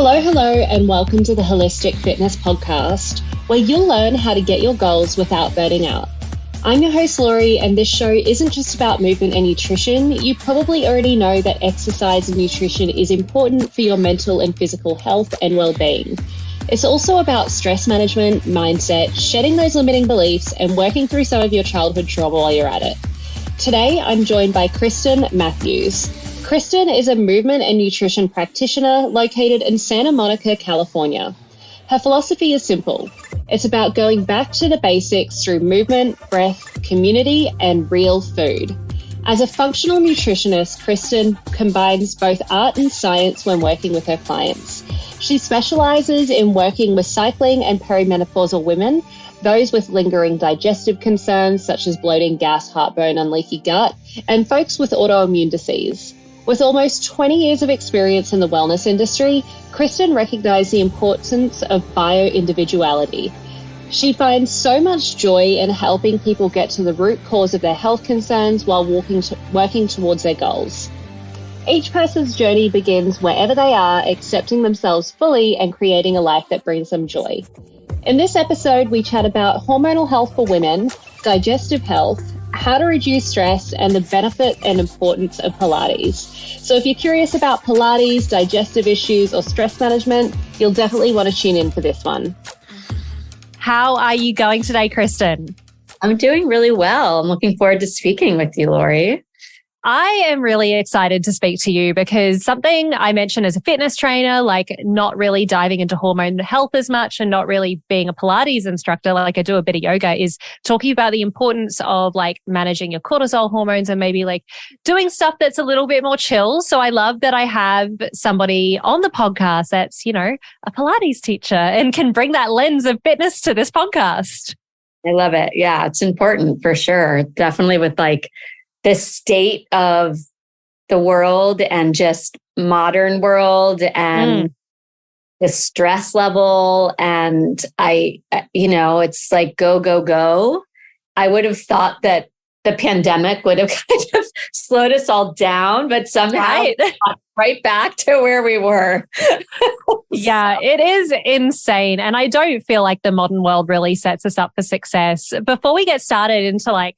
Hello, and welcome to the Holistic Fitness Podcast, where you'll learn how to get your goals without burning out. I'm your host, Laurie, and this show isn't just about movement and nutrition. You probably already know that exercise and nutrition is important for your mental and physical health and well-being. It's also about stress management, mindset, shedding those limiting beliefs, and working through some of your childhood trauma while you're at it. Today, I'm joined by Kristen Matthews. Kristen is a movement and nutrition practitioner located in Santa Monica, California. Her philosophy is simple. It's about going back to the basics through movement, breath, community, and real food. As a functional nutritionist, Kristen combines both art and science when working with her clients. She specializes in working with cycling and perimenopausal women, those with lingering digestive concerns such as bloating, gas, heartburn, and leaky gut, and folks with autoimmune disease. With almost 20 years of experience in the wellness industry, Kristen recognized the importance of bio-individuality. She finds so much joy in helping people get to the root cause of their health concerns while working towards their goals. Each person's journey begins wherever they are, accepting themselves fully and creating a life that brings them joy. In this episode, we chat about hormonal health for women, digestive health, how to reduce stress, and the benefit and importance of Pilates. So if you're curious about Pilates, digestive issues, or stress management, you'll definitely want to tune in for this one. How are you going today, Kristen? I'm doing really well. I'm looking forward to speaking with you, Laurie. I am really excited to speak to you because something I mentioned as a fitness trainer, like not really diving into hormone health as much and not really being a Pilates instructor, like I do a bit of yoga, is talking about the importance of like managing your cortisol hormones and maybe like doing stuff that's a little bit more chill. So I love that I have somebody on the podcast that's, you know, a Pilates teacher and can bring that lens of fitness to this podcast. I love it. Yeah, it's important for sure. Definitely with like the state of the world and just modern world and the stress level. And it's like go, go, go. I would have thought that the pandemic would have kind of slowed us all down, but somehow right back to where we were. Yeah, it is insane. And I don't feel like the modern world really sets us up for success. Before we get started into like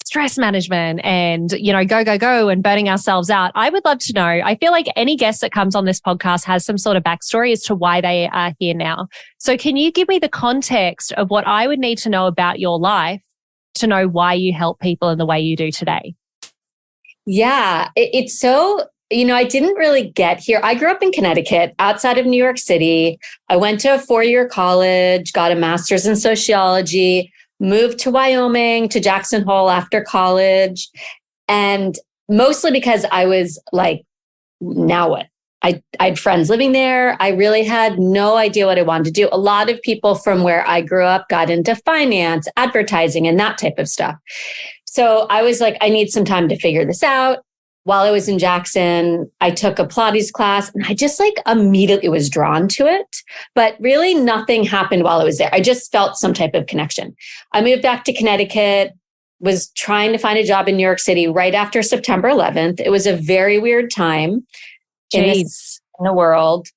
stress management and, you know, go and burning ourselves out, I would love to know, I feel like any guest that comes on this podcast has some sort of backstory as to why they are here now. So can you give me the context of what I would need to know about your life to know why you help people in the way you do today? Yeah, it's so, I didn't really get here. I grew up in Connecticut, outside of New York City. I went to a 4-year college, got a master's in sociology, moved to Wyoming, to Jackson Hole after college. And mostly because I was like, now what? I had friends living there. I really had no idea what I wanted to do. A lot of people from where I grew up got into finance, advertising, and that type of stuff. So I was like, I need some time to figure this out. While I was in Jackson, I took a Pilates class and I just like immediately was drawn to it, but really nothing happened while I was there. I just felt some type of connection. I moved back to Connecticut, was trying to find a job in New York City right after September 11th. It was a very weird time in the world.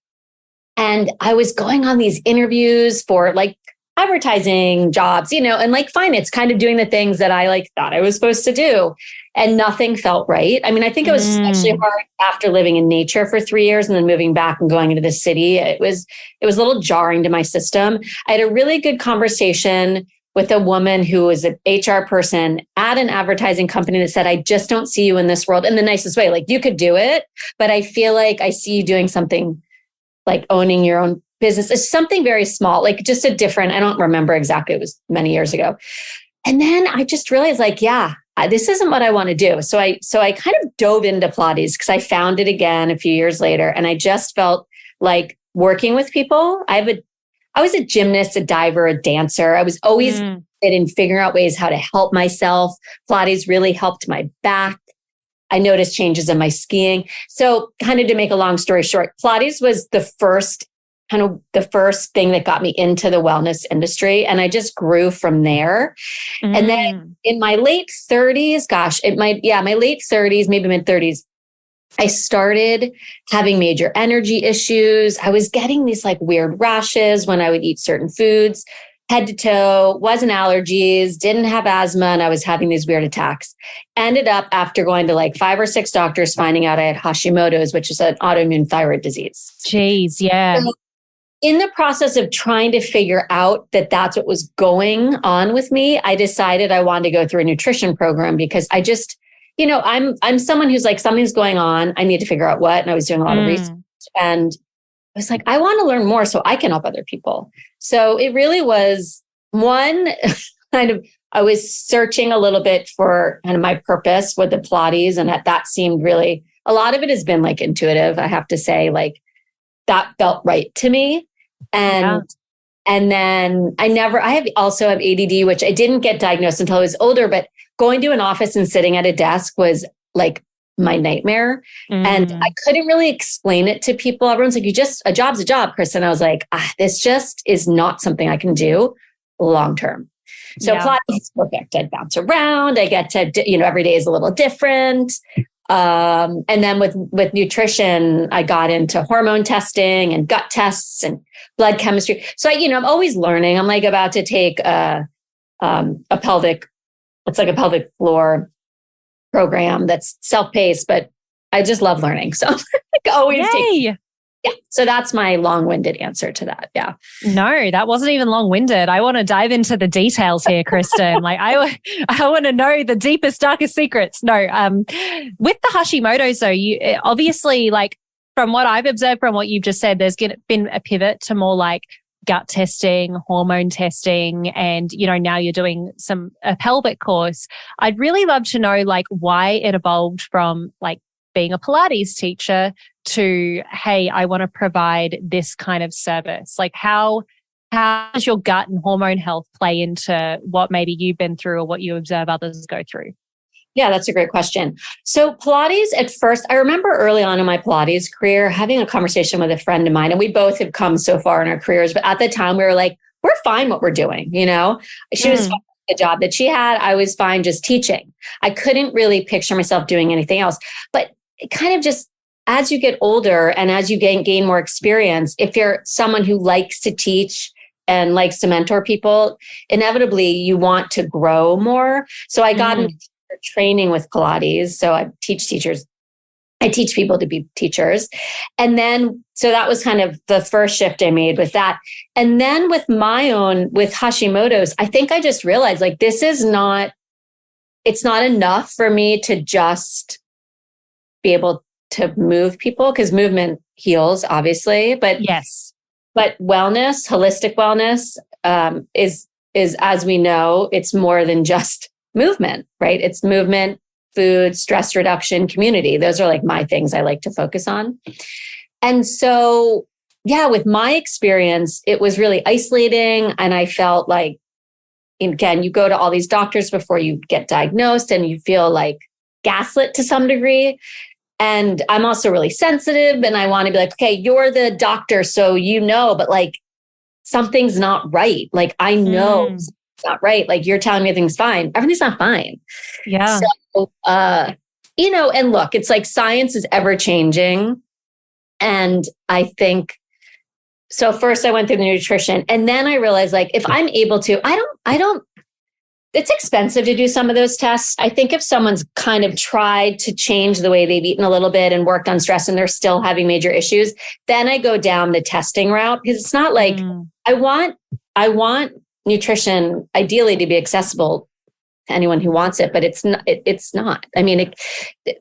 And I was going on these interviews for like advertising jobs, and like finance, kind of doing the things that I like thought I was supposed to do. And nothing felt right. I mean, I think it was especially hard after living in nature for 3 years and then moving back and going into the city. It was a little jarring to my system. I had a really good conversation with a woman who was an HR person at an advertising company that said, I just don't see you in this world in the nicest way. Like you could do it, but I feel like I see you doing something like owning your own business. It's something very small, like just a different, I don't remember exactly. It was many years ago. And then I just realized like, yeah, this isn't what I want to do. So I kind of dove into Pilates because I found it again a few years later. And I just felt like working with people. I was a gymnast, a diver, a dancer. I was always interested in figuring out ways how to help myself. Pilates really helped my back. I noticed changes in my skiing. So kind of to make a long story short, Pilates was the first thing that got me into the wellness industry. And I just grew from there. And then in my late 30s, my late 30s, maybe mid 30s, I started having major energy issues. I was getting these like weird rashes when I would eat certain foods, head to toe, wasn't allergies, didn't have asthma, and I was having these weird attacks. Ended up after going to like 5 or 6 doctors, finding out I had Hashimoto's, which is an autoimmune thyroid disease. Jeez, yeah. So in the process of trying to figure out that that's what was going on with me, I decided I wanted to go through a nutrition program because I just, I'm someone who's like, something's going on. I need to figure out what. And I was doing a lot of research, and I was like, I want to learn more so I can help other people. So it really was one I was searching a little bit for kind of my purpose with the Pilates. And that seemed really, a lot of it has been like intuitive. I have to say, like, that felt right to me. And then I also have ADD, which I didn't get diagnosed until I was older, but going to an office and sitting at a desk was like my nightmare. And I couldn't really explain it to people. Everyone's like, a job's a job, Kristen. I was like, this just is not something I can do long term. So Pilates is perfect. I'd bounce around. I get to, every day is a little different. And then with nutrition, I got into hormone testing and gut tests and blood chemistry. So I'm always learning. I'm like about to take a pelvic floor program that's self-paced, but I just love learning. So always so that's my long-winded answer to that. Yeah. No, that wasn't even long-winded. I want to dive into the details here, Kristen. Like I want to know the deepest, darkest secrets. No, with the Hashimoto's though, you obviously, like from what I've observed, from what you've just said, there's been a pivot to more like gut testing, hormone testing, and now you're doing a pelvic course. I'd really love to know like why it evolved from like being a Pilates teacher to, hey, I want to provide this kind of service. Like how does your gut and hormone health play into what maybe you've been through or what you observe others go through? Yeah, that's a great question. So Pilates at first, I remember early on in my Pilates career having a conversation with a friend of mine, and we both have come so far in our careers, but at the time we were like, we're fine what we're doing, She was fine with the job that she had. I was fine just teaching. I couldn't really picture myself doing anything else. But it kind of just, as you get older and as you gain more experience, if you're someone who likes to teach and likes to mentor people, inevitably you want to grow more. So I got into training with Pilates. So I teach people to be teachers. And then, so that was kind of the first shift I made with that. And then with Hashimoto's, I think I just realized like, it's not enough for me to just be able to move people, because movement heals, obviously. But wellness, holistic wellness, is, as we know, it's more than just movement, right? It's movement, food, stress reduction, community. Those are like my things I like to focus on. And so, with my experience, it was really isolating. And I felt like, again, you go to all these doctors before you get diagnosed and you feel like gaslit to some degree. And I'm also really sensitive and I want to be like, okay, you're the doctor, so but like something's not right. Like I know it's not right. Like you're telling me everything's fine. Everything's not fine. Yeah. So, and look, it's like science is ever changing. And I think, so first I went through the nutrition and then I realized like, if I'm able to, it's expensive to do some of those tests. I think if someone's kind of tried to change the way they've eaten a little bit and worked on stress and they're still having major issues, then I go down the testing route, because it's not like I want nutrition ideally to be accessible to anyone who wants it, but it's not. I mean,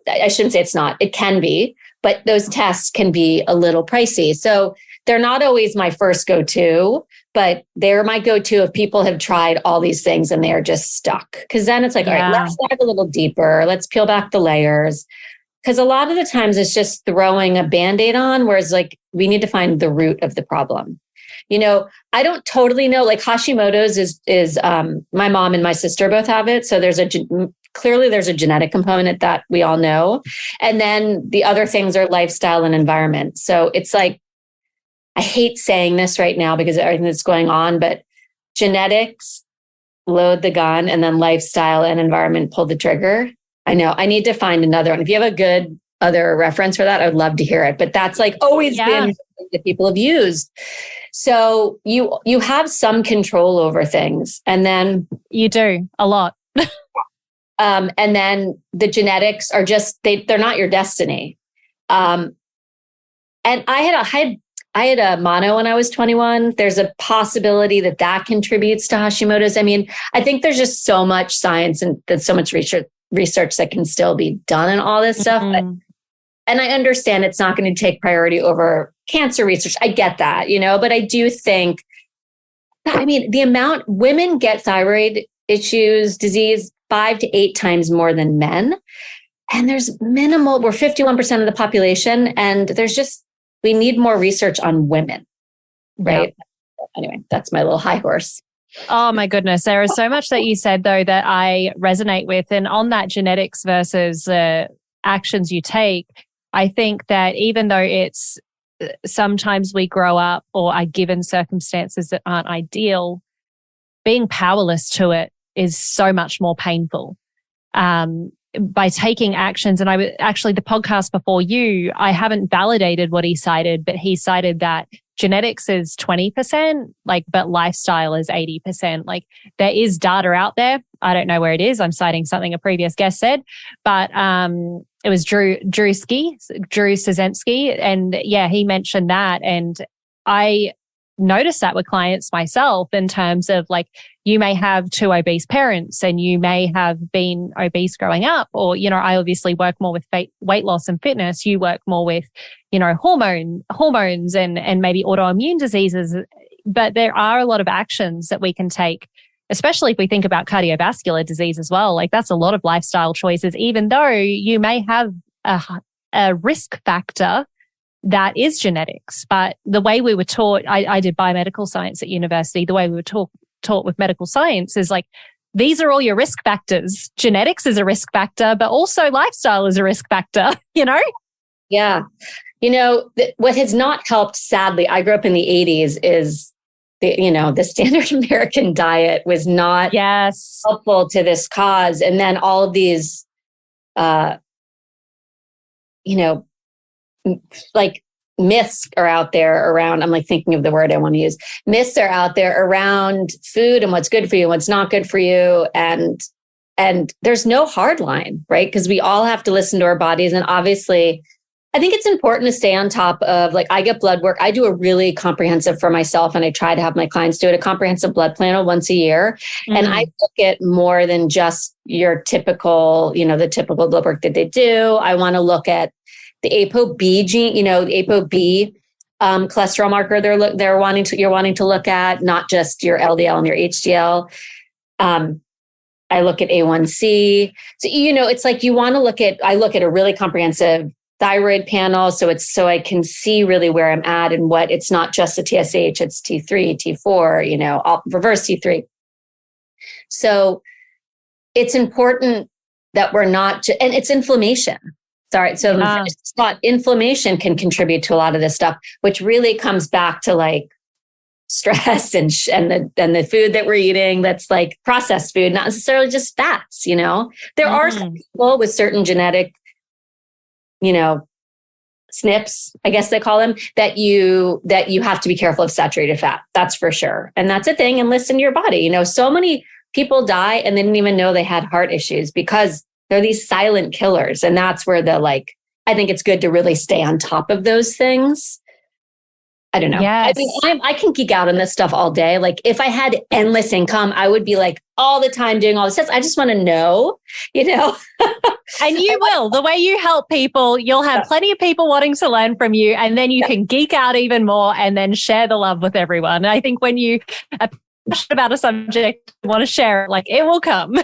I shouldn't say it's not. It can be, but those tests can be a little pricey. So they're not always my first go-to, but they're my go-to if people have tried all these things and they're just stuck. Because then it's like, all right, let's dive a little deeper. Let's peel back the layers. Because a lot of the times it's just throwing a Band-Aid on, whereas like we need to find the root of the problem. I don't totally know, like Hashimoto's is my mom and my sister both have it. So clearly there's a genetic component that we all know. And then the other things are lifestyle and environment. So it's like, I hate saying this right now because of everything that's going on, but genetics load the gun and then lifestyle and environment pull the trigger. I know I need to find another one. If you have a good other reference for that, I would love to hear it. But that's like always been something that people have used. So you have some control over things, and then you do a lot. And then the genetics are just they're not your destiny. And I had a mono when I was 21. There's a possibility that contributes to Hashimoto's. I mean, I think there's just so much science and there's so much research that can still be done and all this stuff. But, and I understand it's not going to take priority over cancer research. I get that, but I do think, I mean, the amount women get thyroid disease 5 to 8 times more than men. And there's minimal, we're 51% of the population. And we need more research on women, right? Yeah. Anyway, that's my little high horse. Oh my goodness. There is so much that you said though that I resonate with. And on that genetics versus actions you take, I think that even though it's sometimes we grow up or are given circumstances that aren't ideal, being powerless to it is so much more painful. By taking actions, and actually the podcast before you, I haven't validated what he cited, but he cited that genetics is 20%, but lifestyle is 80%. Like there is data out there. I don't know where it is. I'm citing something a previous guest said, but it was Drew Szynski, and yeah, he mentioned that, and I noticed that with clients myself in terms of like, you may have 2 obese parents and you may have been obese growing up, or, I obviously work more with weight loss and fitness. You work more with, hormones and maybe autoimmune diseases. But there are a lot of actions that we can take, especially if we think about cardiovascular disease as well. Like that's a lot of lifestyle choices, even though you may have a risk factor that is genetics. But the way we were taught, I did biomedical science at university, the way we were taught with medical science is like, these are all your risk factors. Genetics is a risk factor, but also lifestyle is a risk factor, Yeah. What has not helped, sadly, I grew up in the 80s, is the standard American diet was not helpful to this cause. And then all of these, like myths are out there around, I'm like thinking of the word I want to use. Myths are out there around food and what's good for you and what's not good for you. And there's no hard line, right? Because we all have to listen to our bodies. And obviously, I think it's important to stay on top of, like, I get blood work. I do a really comprehensive for myself, and I try to have my clients do it, a comprehensive blood panel once a year. And I look at more than just your typical, the typical blood work that they do. I want to look at the ApoB gene, the ApoB cholesterol marker you're wanting to look at, not just your LDL and your HDL. I look at A1C. So, it's like I look at a really comprehensive thyroid panel. So I can see really where I'm at and what, it's not just the TSH, it's T3, T4, I'll reverse T3. So it's important that we're not, and it's inflammation. Sorry. So inflammation can contribute to a lot of this stuff, which really comes back to like stress and the food that we're eating. That's like processed food, not necessarily just fats. There are some people with certain genetic, SNPs, I guess they call them, that you have to be careful of saturated fat. That's for sure. And that's a thing. And listen to your body. So many people die and they didn't even know they had heart issues because they're these silent killers. And that's where I think it's good to really stay on top of those things. I don't know. Yes. I mean, I can geek out on this stuff all day. Like if I had endless income, I would be like all the time doing all this stuff. I just want to know, And you will. The way you help people, you'll have plenty of people wanting to learn from you. And then you can geek out even more and then share the love with everyone. And I think when you are passionate about a subject, you want to share it, like it will come.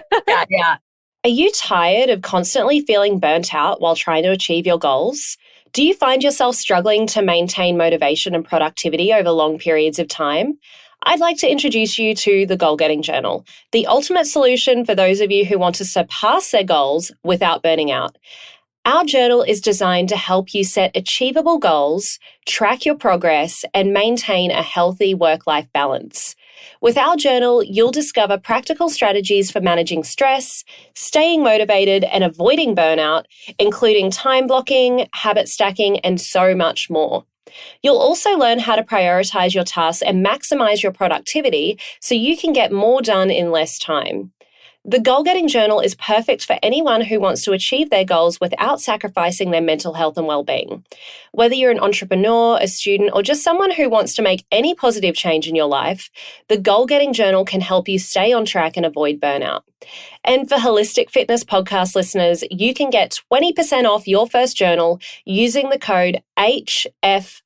Yeah. Are you tired of constantly feeling burnt out while trying to achieve your goals? Do you find yourself struggling to maintain motivation and productivity over long periods of time? I'd like to introduce you to the Goal Getting Journal, the ultimate solution for those of you who want to surpass their goals without burning out. Our journal is designed to help you set achievable goals, track your progress, and maintain a healthy work-life balance. With our journal, you'll discover practical strategies for managing stress, staying motivated, and avoiding burnout, including time blocking, habit stacking, and so much more. You'll also learn how to prioritize your tasks and maximize your productivity so you can get more done in less time. The Goal-Getting Journal is perfect for anyone who wants to achieve their goals without sacrificing their mental health and well-being. Whether you're an entrepreneur, a student, or just someone who wants to make any positive change in your life, the Goal-Getting Journal can help you stay on track and avoid burnout. And for Holistic Fitness podcast listeners, you can get 20% off your first journal using the code HFPodcast.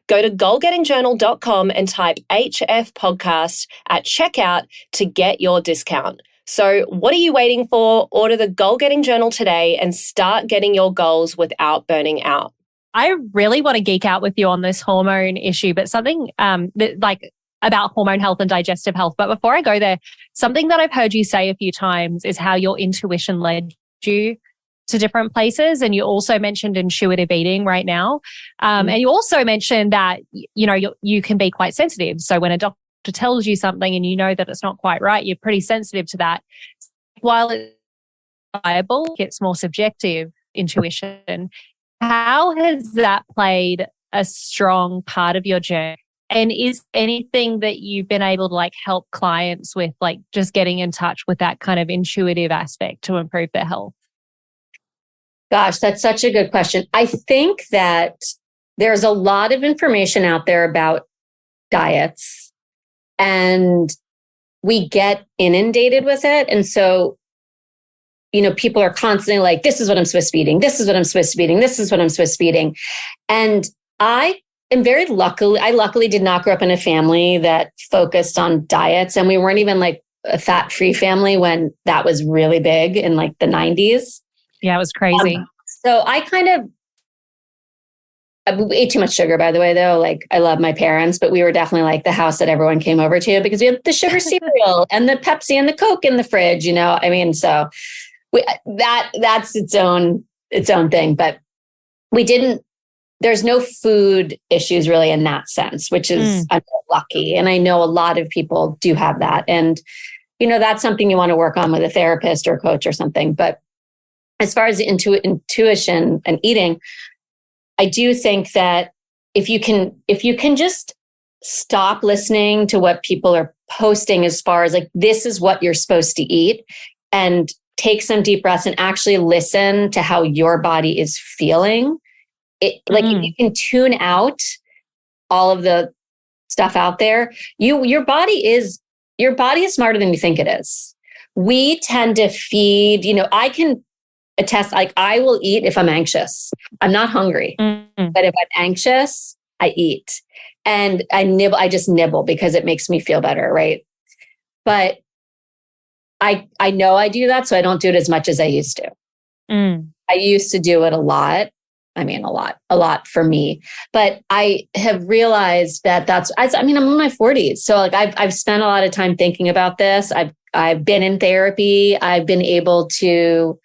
Go to goalgettingjournal.com and type HF podcast at checkout to get your discount. So what are you waiting for? Order the Goal Getting Journal today and start getting your goals without burning out. I really want to geek out with you on this hormone issue, but something about hormone health and digestive health. But before I go there, something that I've heard you say a few times is how your intuition led you to different places. And you also mentioned intuitive eating right now. And you also mentioned that, you can be quite sensitive. So when a doctor tells you something and you know that it's not quite right, you're pretty sensitive to that. While it's reliable, it's more subjective intuition. How has that played a strong part of your journey? And is anything that you've been able to help clients with, just getting in touch with that kind of intuitive aspect to improve their health? Gosh, that's such a good question. I think that there's a lot of information out there about diets, and we get inundated with it. And so, people are constantly like, this is what I'm supposed to be eating. This is what I'm supposed to be eating. This is what I'm supposed to be eating. And I luckily did not grow up in a family that focused on diets. And we weren't even a fat-free family when that was really big in the 90s. Yeah, it was crazy. So I ate too much sugar, by the way, though. I love my parents, but we were definitely the house that everyone came over to because we had the sugar cereal and the Pepsi and the Coke in the fridge, so that's its own thing. But there's no food issues really in that sense, which is, I'm lucky. And I know a lot of people do have that. And, that's something you want to work on with a therapist or a coach or something. But as far as intuition and eating, I do think that if you can just stop listening to what people are posting as far as this is what you're supposed to eat, and take some deep breaths and actually listen to how your body is feeling, if you can tune out all of the stuff out there, your body is smarter than you think it is. We tend to feed, I can attest, I will eat if I'm anxious. I'm not hungry, but if I'm anxious, I eat, and I just nibble because it makes me feel better. Right. But I know I do that. So I don't do it as much as I used to. I used to do it a lot. I mean, a lot for me, but I have realized that I'm in my 40s. So I've spent a lot of time thinking about this. I've been in therapy. I've been able to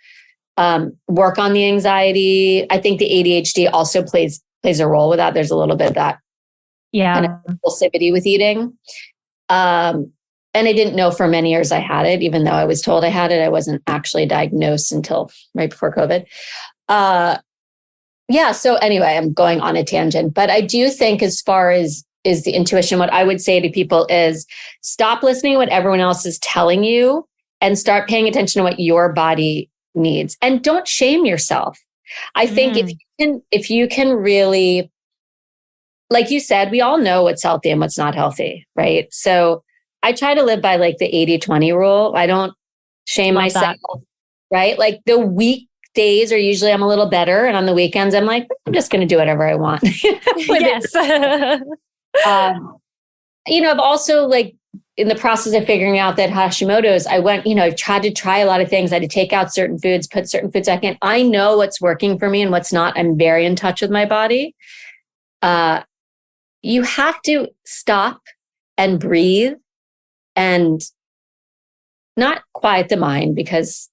work on the anxiety. I think the ADHD also plays a role with that. There's a little bit of that kind of impulsivity with eating. And I didn't know for many years I had it, even though I was told I had it. I wasn't actually diagnosed until right before COVID. So anyway, I'm going on a tangent, but I do think as far as is the intuition, what I would say to people is stop listening to what everyone else is telling you and start paying attention to what your body needs, and don't shame yourself. I think if you can really, like you said, we all know what's healthy and what's not healthy, right? So I try to live by the 80-20 rule. I don't shame myself, right? The weekdays are usually I'm a little better, and on the weekends I'm I'm just going to do whatever I want. Yes. I've also in the process of figuring out that Hashimoto's, I went, I tried to try a lot of things. I had to take out certain foods, put certain foods back in. I know what's working for me and what's not. I'm very in touch with my body. You have to stop and breathe and not quiet the mind, because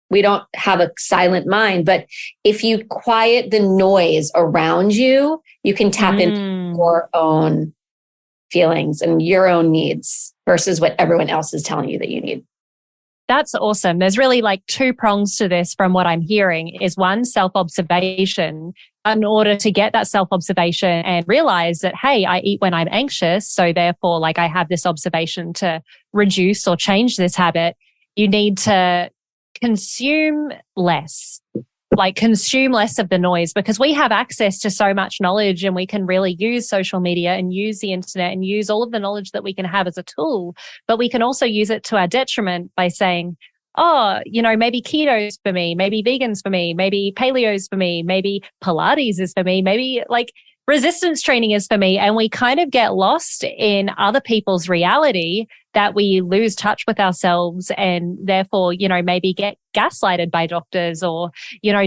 we don't have a silent mind. But if you quiet the noise around you, you can tap into your own feelings and your own needs versus what everyone else is telling you that you need. That's awesome. There's really like two prongs to this from what I'm hearing is one, self-observation. In order to get that self-observation and realize that, hey, I eat when I'm anxious. So therefore, like I have this observation to reduce or change this habit. You need to consume less of the noise, because we have access to so much knowledge and we can really use social media and use the internet and use all of the knowledge that we can have as a tool. But we can also use it to our detriment by saying, oh, maybe keto's for me, maybe vegan's for me, maybe paleo's for me, maybe Pilates is for me, maybe like resistance training is for me. And we kind of get lost in other people's reality that we lose touch with ourselves and therefore, maybe get gaslighted by doctors or,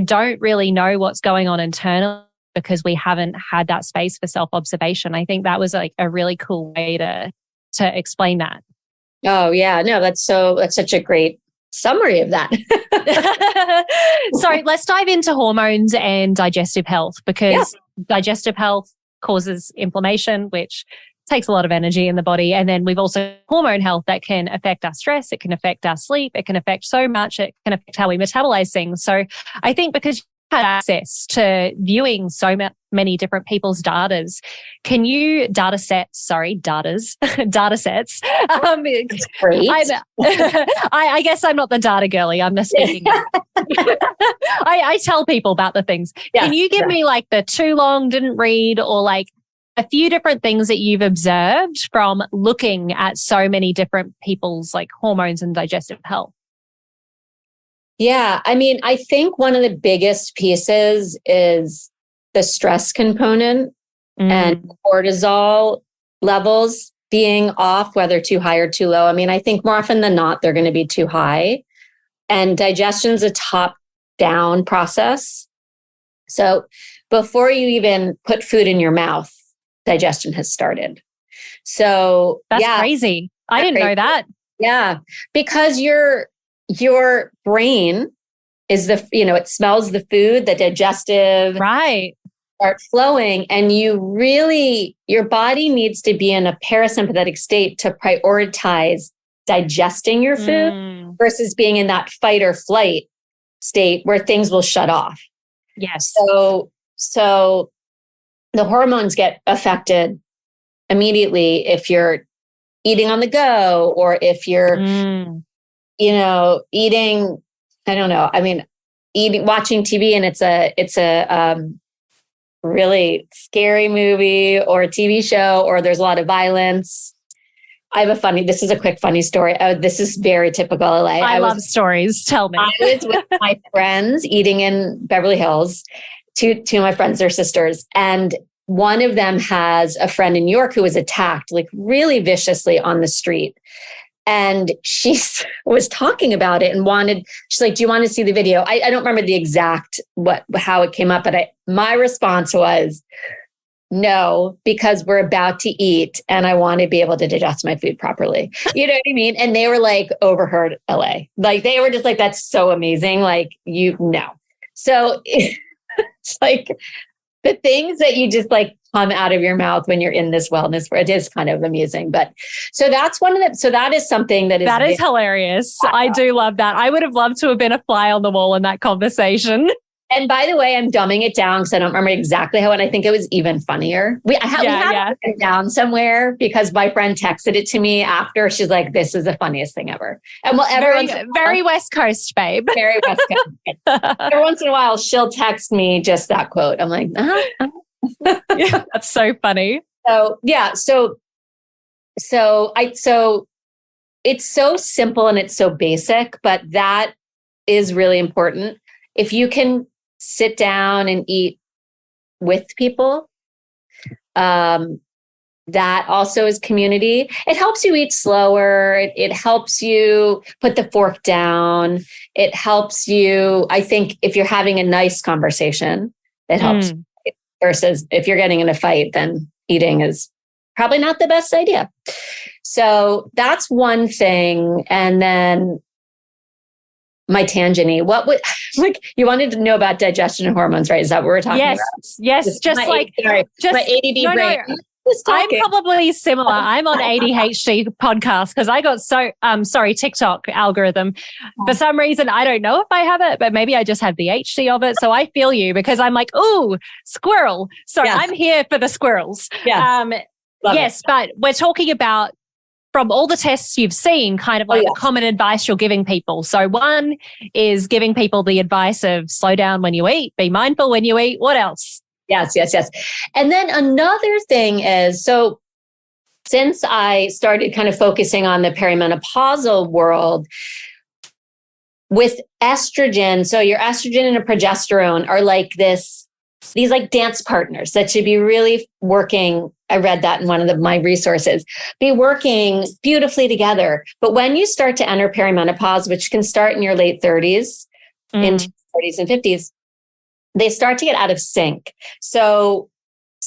don't really know what's going on internally because we haven't had that space for self-observation. I think that was like a really cool way to explain that. Oh yeah, no, that's such a great summary of that. So let's dive into hormones and digestive health, because digestive health causes inflammation, which takes a lot of energy in the body. And then we've also hormone health that can affect our stress. It can affect our sleep. It can affect so much. It can affect how we metabolize things. So I think because you had access to viewing so many different people's datas, can you data sets? Great. I guess I'm not the data girly. I'm the speaking. I tell people about the things. Yes, can you give me like the too long, didn't read, or like a few different things that you've observed from looking at so many different people's like hormones and digestive health? Yeah. I mean, I think one of the biggest pieces is the stress component and cortisol levels being off, whether too high or too low. I mean, I think more often than not, they're going to be too high. And digestion's a top-down process. So before you even put food in your mouth, digestion has started. So that's crazy. I didn't know that. Yeah. Because your brain is it smells the food, the digestive start flowing, and your body needs to be in a parasympathetic state to prioritize digesting your food versus being in that fight or flight state where things will shut off. Yes. So the hormones get affected immediately if you're eating on the go, or if you're, eating, I don't know. I mean, watching TV and it's a really scary movie or a TV show, or there's a lot of violence. This is a quick funny story. This is very typical LA. I love stories. Tell me. I was with my friends eating in Beverly Hills. Two of my friends, they're sisters. And one of them has a friend in New York who was attacked like really viciously on the street. And she was talking about it and she's like, do you want to see the video? I don't remember the exact how it came up, but my response was no, because we're about to eat and I want to be able to digest my food properly. You know what I mean? And they were like, overheard LA. Like they were just like, that's so amazing. Like, So it's like the things that you just like come out of your mouth when you're in this wellness, it is kind of amusing. But so that's that is something that is hilarious. I do love that. I would have loved to have been a fly on the wall in that conversation. And by the way, I'm dumbing it down because I don't remember exactly how, and I think it was even funnier. We had it down somewhere because my friend texted it to me after. She's like, this is the funniest thing ever. And very West Coast, babe. Very West Coast. Every once in a while, she'll text me just that quote. I'm like, Yeah, that's so funny. So it's so simple and it's so basic, but that is really important. If you can sit down and eat with people, that also is community. It helps you eat slower. It helps you put the fork down. It helps you, I think, if you're having a nice conversation, it helps. Versus if you're getting in a fight, then eating is probably not the best idea. So that's one thing. And then my tangent-y, you wanted to know about digestion and hormones, right? Is that what we're talking about? Yes. Just my ADD brain was I'm talking. probably similar. I'm on ADHD podcast because I got TikTok algorithm. For some reason, I don't know if I have it, but maybe I just have the HD of it. So I feel you because I'm like, ooh, squirrel. So Yes. I'm here for the squirrels. Yes. Yes, but we're talking about from all the tests you've seen, kind of like the common advice you're giving people. So one is giving people the advice of slow down when you eat, be mindful when you eat. What else? Yes. And then another thing is, so since I started kind of focusing on the perimenopausal world with estrogen, so your estrogen and a progesterone are like these like dance partners that should be really working. I read that in one of my resources, be working beautifully together. But when you start to enter perimenopause, which can start in your late 30s, into 40s and 50s, they start to get out of sync. So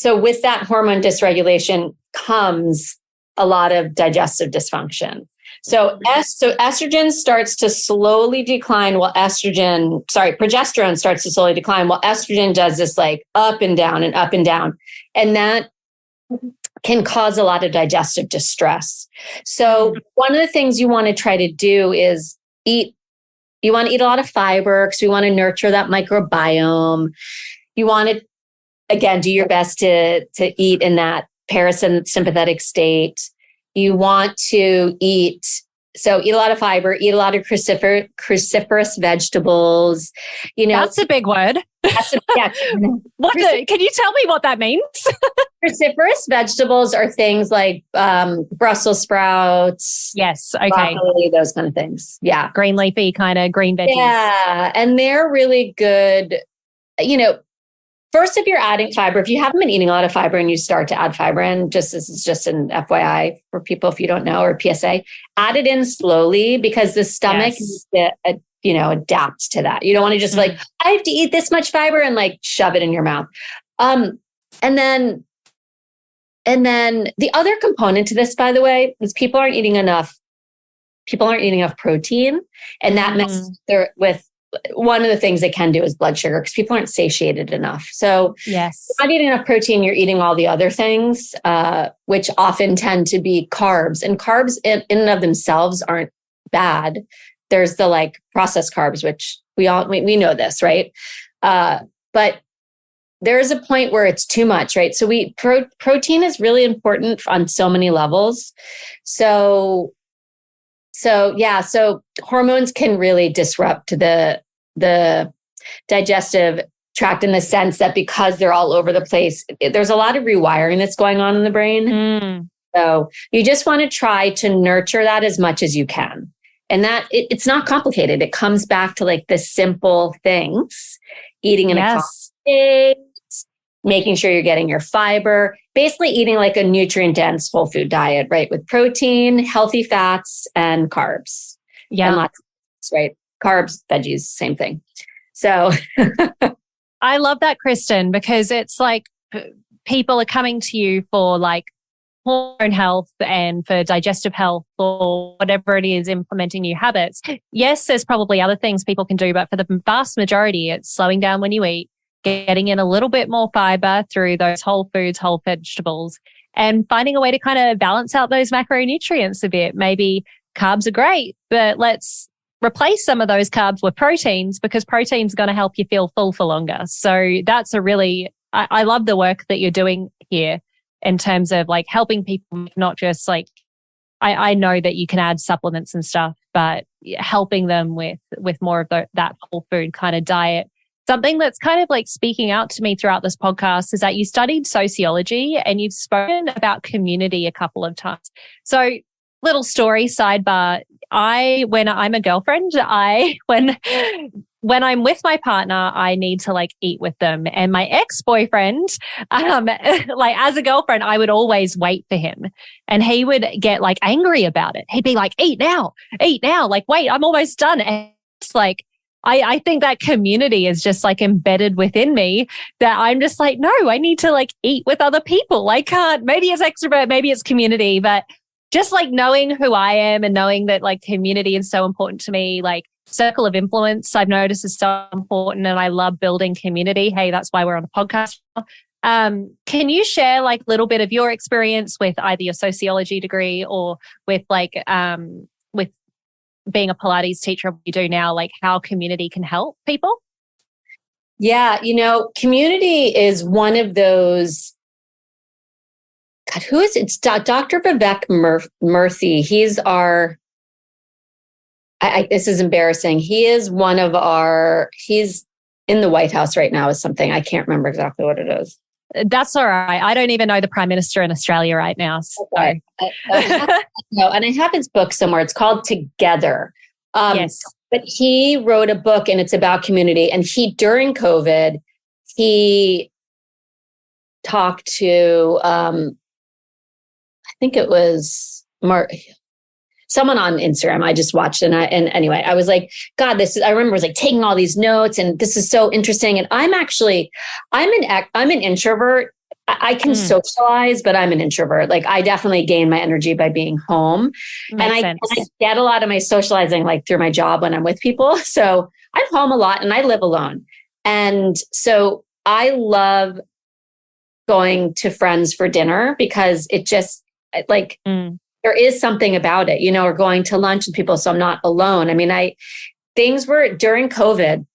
with that hormone dysregulation comes a lot of digestive dysfunction. So estrogen starts to slowly decline while progesterone starts to slowly decline while estrogen does this like up and down and up and down. And that can cause a lot of digestive distress. So one of the things you want to try to do is you want to eat a lot of fiber because we want to nurture that microbiome. You want to, again, do your best to eat in that parasympathetic state. You want to eat a lot of fiber, eat a lot of cruciferous vegetables. That's a big word. Can you tell me what that means? Cruciferous vegetables are things like Brussels sprouts. Yes. Okay. Broccoli, those kind of things. Yeah. Green leafy kind of green veggies. Yeah. And they're really good. First, if you're adding fiber, if you haven't been eating a lot of fiber and you start to add fiber in, this is just an FYI for people if you don't know, or PSA, add it in slowly because the stomach adapts to that. You don't want to just like, I have to eat this much fiber and like shove it in your mouth. And then the other component to this, by the way, is people aren't eating enough protein, and that messes with one of the things they can do is blood sugar because people aren't satiated enough. So yes, if you're not eating enough protein, you're eating all the other things, which often tend to be carbs. And carbs in and of themselves aren't bad. There's the like processed carbs, which we know this, right? But there is a point where it's too much, right? So protein is really important on so many levels. So hormones can really disrupt the digestive tract in the sense that because they're all over the place, there's a lot of rewiring that's going on in the brain. So you just want to try to nurture that as much as you can. And that it's not complicated. It comes back to like the simple things, eating in a state, making sure you're getting your fiber, basically eating like a nutrient dense whole food diet, right? With protein, healthy fats, and carbs. Yeah. And lots of fats, right? Carbs, veggies, same thing. So I love that, Kristen, because it's like people are coming to you for like hormone health and for digestive health or whatever it is, implementing new habits. Yes, there's probably other things people can do, but for the vast majority, it's slowing down when you eat, getting in a little bit more fiber through those whole foods, whole vegetables, and finding a way to kind of balance out those macronutrients a bit. Maybe carbs are great, but let's replace some of those carbs with proteins because protein's going to help you feel full for longer. So that's I love the work that you're doing here in terms of like helping people, not just like, I know that you can add supplements and stuff, but helping them with more of that whole food kind of diet. Something that's kind of like speaking out to me throughout this podcast is that you studied sociology and you've spoken about community a couple of times. So little story sidebar. When I'm a girlfriend, when I'm with my partner, I need to like eat with them. And my ex-boyfriend, like as a girlfriend, I would always wait for him and he would get like angry about it. He'd be like, eat now, like, wait, I'm almost done. And it's like, I think that community is just like embedded within me that I'm just like, no, I need to like eat with other people. I can't, maybe it's extrovert, maybe it's community, but just like knowing who I am and knowing that like community is so important to me, like circle of influence I've noticed is so important and I love building community. Hey, that's why we're on a podcast. Can you share like a little bit of your experience with either your sociology degree or with with being a Pilates teacher, what you do now, like how community can help people? Yeah, community is one of those. God, who is it? It's Dr. Vivek Murthy. He's our. This is embarrassing. He is one of our. He's in the White House right now. Is something I can't remember exactly what it is. That's all right. I don't even know the Prime Minister in Australia right now. So. Okay. No, and I have his book somewhere. It's called Together. Yes. But he wrote a book and it's about community. And during COVID, he talked to, I think it was someone on Instagram. I just watched it. And anyway, I was like, God, I remember I was like taking all these notes and this is so interesting. And I'm an introvert. I can socialize, but I'm an introvert. Like I definitely gain my energy by being home. I get a lot of my socializing like through my job when I'm with people. So I'm home a lot and I live alone. And so I love going to friends for dinner because it just like, there is something about it, or going to lunch with people. So I'm not alone. I mean, things were during COVID,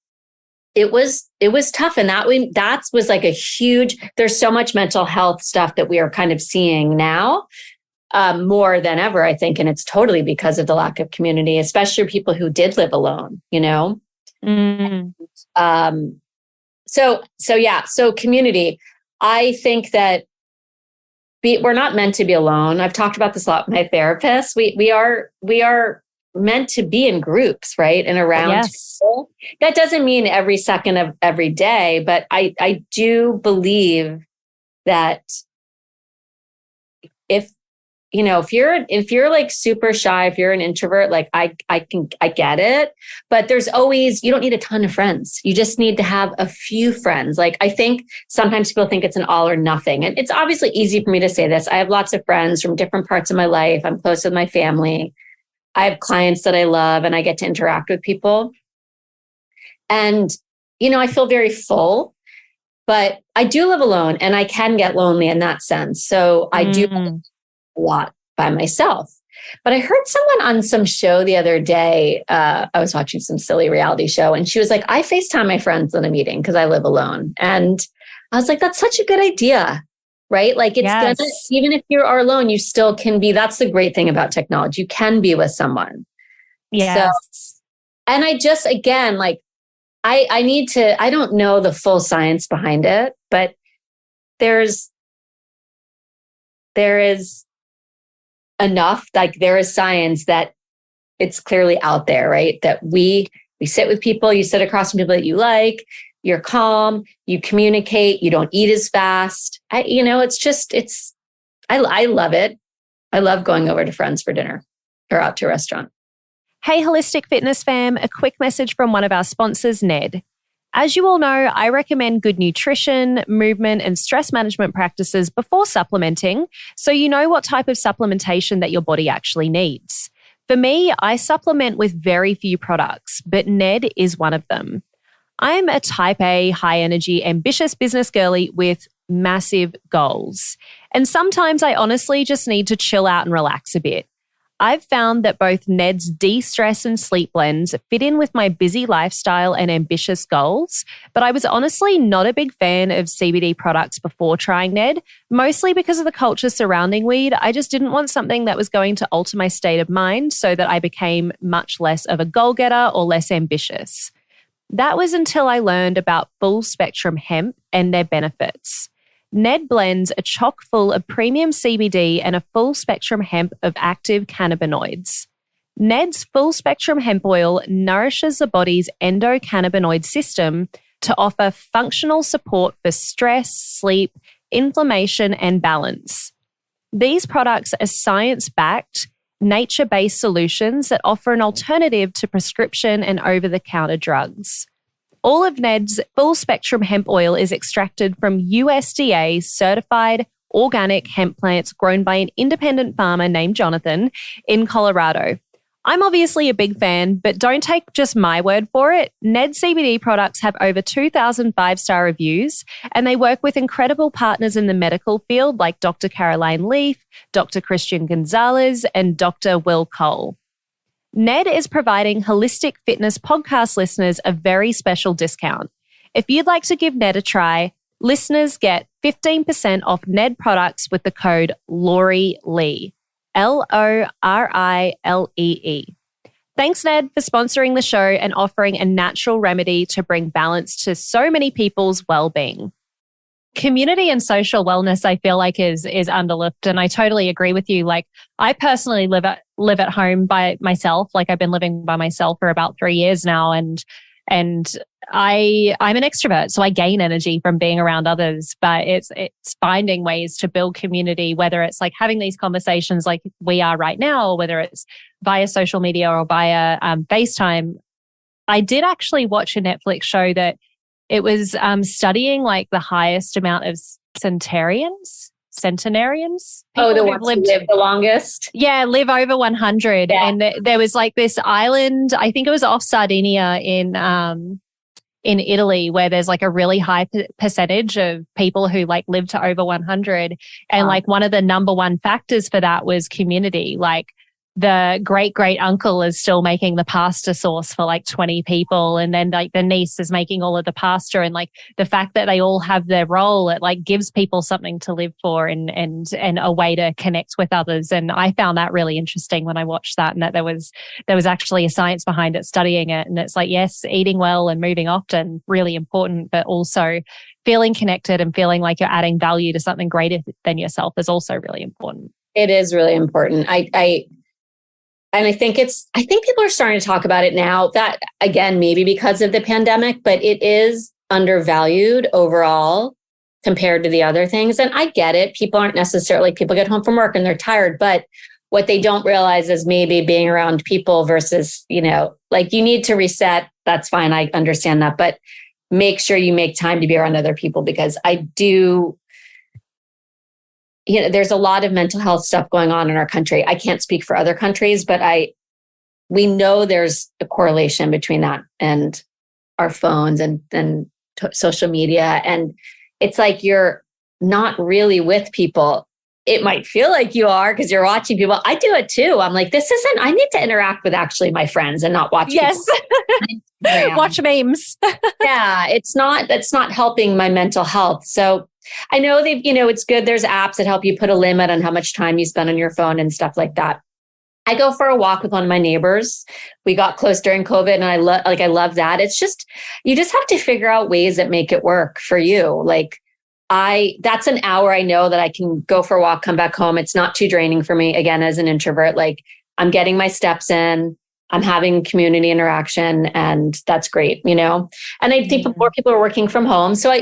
it was tough. And that was like a huge, there's so much mental health stuff that we are kind of seeing now more than ever, I think. And it's totally because of the lack of community, especially people who did live alone, So community, I think that we're not meant to be alone. I've talked about this a lot with my therapist. We are meant to be in groups, right? And around people. That doesn't mean every second of every day, but I do believe that if you're like super shy, if you're an introvert, like I get it, but you don't need a ton of friends. You just need to have a few friends. Like I think sometimes people think it's an all or nothing. And it's obviously easy for me to say this. I have lots of friends from different parts of my life. I'm close with my family. I have clients that I love and I get to interact with people. And, I feel very full, but I do live alone and I can get lonely in that sense. So I do a lot by myself. But I heard someone on some show the other day, I was watching some silly reality show and she was like, I FaceTime my friends in a meeting because I live alone. And I was like, that's such a good idea, right? Like even if you are alone, you still can be, that's the great thing about technology. You can be with someone. Yes. So, and I just, again, like I don't know the full science behind it, but there is enough, like there is science that it's clearly out there, right? That we sit with people, you sit across from people that you like, you're calm, you communicate, you don't eat as fast. I love it. I love going over to friends for dinner or out to a restaurant. Hey, Holistic Fitness fam, a quick message from one of our sponsors, Ned. As you all know, I recommend good nutrition, movement, and stress management practices before supplementing, so you know what type of supplementation that your body actually needs. For me, I supplement with very few products, but Ned is one of them. I'm a type A, high-energy, ambitious business girly with massive goals. And sometimes I honestly just need to chill out and relax a bit. I've found that both Ned's de-stress and sleep blends fit in with my busy lifestyle and ambitious goals, but I was honestly not a big fan of CBD products before trying Ned, mostly because of the culture surrounding weed. I just didn't want something that was going to alter my state of mind so that I became much less of a goal-getter or less ambitious. That was until I learned about full spectrum hemp and their benefits. Ned blends are chock full of premium CBD and a full spectrum hemp of active cannabinoids. Ned's full spectrum hemp oil nourishes the body's endocannabinoid system to offer functional support for stress, sleep, inflammation, and balance. These products are science-backed, nature-based solutions that offer an alternative to prescription and over-the-counter drugs. All of Ned's full spectrum hemp oil is extracted from USDA certified organic hemp plants grown by an independent farmer named Jonathan in Colorado. I'm obviously a big fan, but don't take just my word for it. Ned CBD products have over 2,000 five-star reviews, and they work with incredible partners in the medical field like Dr. Caroline Leaf, Dr. Christian Gonzalez, and Dr. Will Cole. Ned is providing Holistic Fitness podcast listeners a very special discount. If you'd like to give Ned a try, listeners get 15% off Ned products with the code Lori Lee. Lorilee. Thanks, Ned, for sponsoring the show and offering a natural remedy to bring balance to so many people's well-being. Community and social wellness, I feel like is underlooked, and I totally agree with you. Like, I personally live at home by myself. Like, I've been living by myself for about 3 years now, and I'm an extrovert, so I gain energy from being around others, but it's finding ways to build community, whether it's like having these conversations like we are right now, or whether it's via social media or via FaceTime. I did actually watch a Netflix show that it was studying like the highest amount of centenarians. Oh, the ones who live the longest? Yeah, live over 100. Yeah. And there was like this island, I think it was off Sardinia in Italy, where there's like a really high percentage of people who like live to over 100. And like one of the number one factors for that was community. Like, the great uncle is still making the pasta sauce for like 20 people. And then like the niece is making all of the pasta, and like the fact that they all have their role, it like gives people something to live for and a way to connect with others. And I found that really interesting when I watched that, and that there was actually a science behind it, studying it. And it's like, yes, eating well and moving often, really important, but also feeling connected and feeling like you're adding value to something greater than yourself is also really important. It is really important. I think people are starting to talk about it now, that again, maybe because of the pandemic, but it is undervalued overall compared to the other things. And I get it. People get home from work and they're tired, but what they don't realize is maybe being around people versus, like, you need to reset. That's fine. I understand that, but make sure you make time to be around other people, because there's a lot of mental health stuff going on in our country. I can't speak for other countries, but we know there's a correlation between that and our phones and social media. And it's like you're not really with people. It might feel like you are because you're watching people. I do it too. I'm like, I need to interact with actually my friends and not watch. Yes. Watch memes. Yeah. That's not helping my mental health. So I know it's good. There's apps that help you put a limit on how much time you spend on your phone and stuff like that. I go for a walk with one of my neighbors. We got close during COVID, and I love that. It's just, you just have to figure out ways that make it work for you. Like, that's an hour I know that I can go for a walk, come back home. It's not too draining for me. Again, as an introvert, like, I'm getting my steps in, I'm having community interaction, and that's great, And I think more people are working from home. So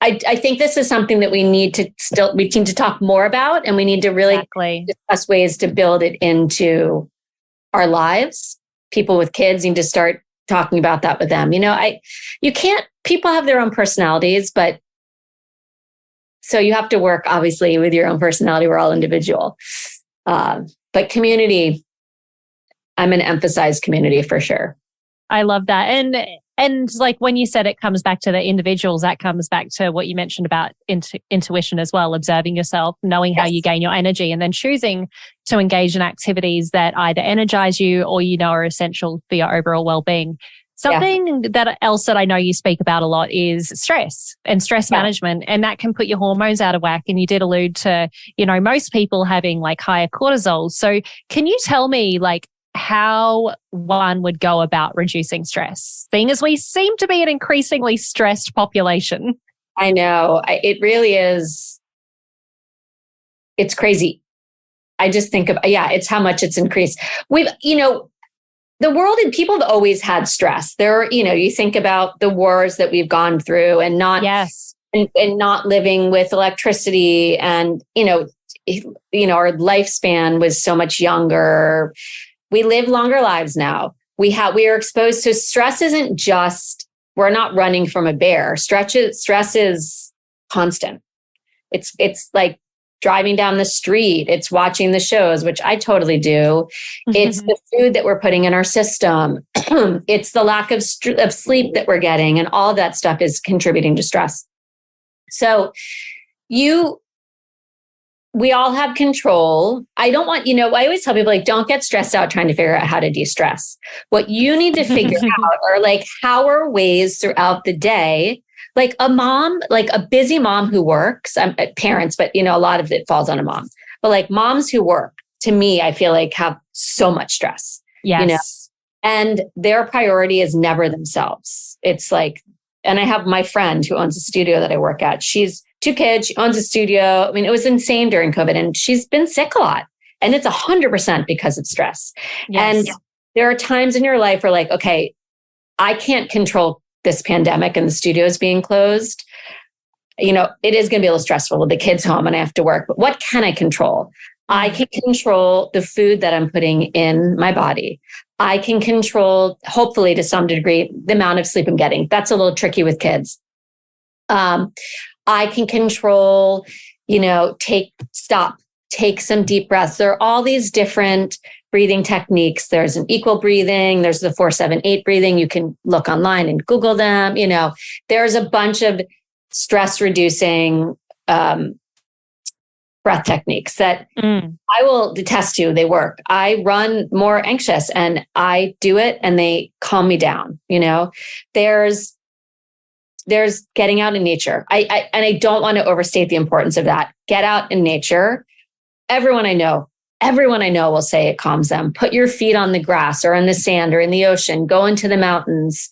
I think this is something that we need to talk more about, and we need to really discuss ways to build it into our lives. People with kids need to start talking about that with them. People have their own personalities, but so you have to work obviously with your own personality. We're all individual. But community, I'm going to emphasize community for sure. I love that. And like when you said it comes back to the individuals, that comes back to what you mentioned about intuition as well, observing yourself, knowing how you gain your energy, and then choosing to engage in activities that either energize you or are essential for your overall well-being. Something else that I know you speak about a lot is stress and stress management, and that can put your hormones out of whack. And you did allude to, most people having like higher cortisol. So can you tell me like how one would go about reducing stress, seeing as we seem to be an increasingly stressed population? I know. It really is. It's crazy. I just think it's how much it's increased. The world and people have always had stress. You think about the wars that we've gone through and not, and not living with electricity, and, our lifespan was so much younger. We live longer lives now. We are exposed to stress. Isn't just, we're not running from a bear. Stress is constant. It's like driving down the street. It's watching the shows, which I totally do. It's the food that we're putting in our system. It's the lack of sleep that we're getting, and all that stuff is contributing to stress. So we all have control. I don't want, I always tell people, like, don't get stressed out trying to figure out how to de-stress. What you need to figure out are like, how are ways throughout the day, like a mom, like a busy mom who works, parents, but a lot of it falls on a mom, but like moms who work, to me, I feel like have so much stress, and their priority is never themselves. It's like, and I have my friend who owns a studio that I work at. She's 2 kids. She owns a studio. I mean, it was insane during COVID, and she's been sick a lot, and it's 100% because of stress. Yes. And there are times in your life where, like, okay, I can't control this pandemic and the studios being closed. It is going to be a little stressful with the kids home and I have to work, but what can I control? I can control the food that I'm putting in my body. I can control, hopefully to some degree, the amount of sleep I'm getting. That's a little tricky with kids. I can control, take some deep breaths. There are all these different breathing techniques. There's an equal breathing. There's the 4-7-8 breathing. You can look online and Google them. There's a bunch of stress reducing breath techniques that I will attest to. They work. I run more anxious and I do it and they calm me down. There's getting out in nature. And I don't want to overstate the importance of that. Get out in nature. Everyone I know will say it calms them. Put your feet on the grass or in the sand or in the ocean. Go into the mountains.